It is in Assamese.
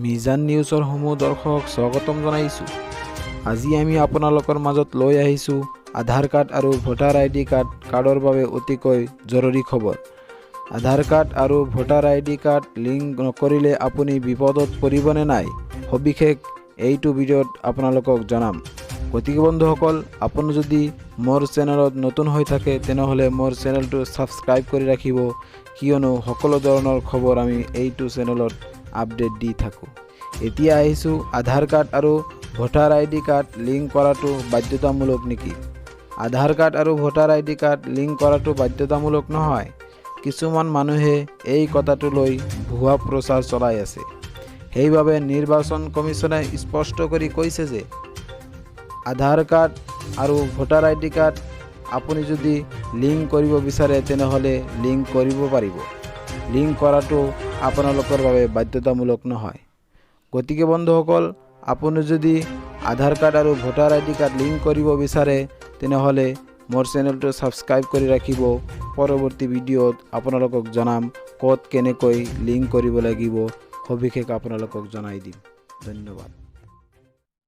মিজান নিউজৰ সমূহ দৰ্শক স্বাগতম জনাইছোঁ। আজি আমি আপোনালোকৰ মাজত লৈ আহিছোঁ আধাৰ কাৰ্ড আৰু ভোটাৰ আইডি কাৰ্ডৰ বাবে অতিকৈ জৰুৰী খবৰ। আধাৰ কাৰ্ড আৰু ভোটাৰ আইডি কাৰ্ড লিংক নকৰিলে আপুনি বিপদত পৰিবনে নাই, সবিশেষ এইটো ভিডিঅ'ত আপোনালোকক জনাম। গতিকে বন্ধুসকল, আপুনি যদি মোৰ চেনেলত নতুন হৈ থাকে তেনেহ'লে মোৰ চেনেলটো ছাবস্ক্ৰাইব কৰি ৰাখিব, কিয়নো সকলো ধৰণৰ খবৰ আমি এইটো চেনেলত আপডেট দি থাকোঁ। এতিয়া আহিছোঁ আধাৰ কাৰ্ড আৰু ভোটাৰ আইডি কাৰ্ড লিংক কৰাটো বাধ্যতামূলক নেকি। আধাৰ কাৰ্ড আৰু ভোটাৰ আইডি কাৰ্ড লিংক কৰাটো বাধ্যতামূলক নহয়। কিছুমান মানুহে এই কথাটো লৈ ভুৱা প্ৰচাৰ চলাই আছে। সেইবাবে নিৰ্বাচন কমিছনে স্পষ্ট কৰি কৈছে যে আধাৰ কাৰ্ড আৰু ভোটাৰ আইডি কাৰ্ড আপুনি যদি লিংক কৰিব বিচাৰে তেনেহ'লে লিংক কৰিব পাৰিব। লিংক কৰাটো আপোনালোকৰ বাবে বাধ্যতামূলক নহয়। গতিকে বন্ধুসকল, আপুনি যদি আধাৰ কাৰ্ড আৰু ভোটাৰ আইডি কাৰ্ড লিংক কৰিব বিচাৰে তেনেহ'লে মোৰ চেনেলটো ছাবস্ক্ৰাইব কৰি ৰাখিব। পৰৱৰ্তী ভিডিঅ'ত আপোনালোকক জনাম ক'ত কেনেকৈ লিংক কৰিব লাগিব, সবিশেষ আপোনালোকক জনাই দিম। ধন্যবাদ।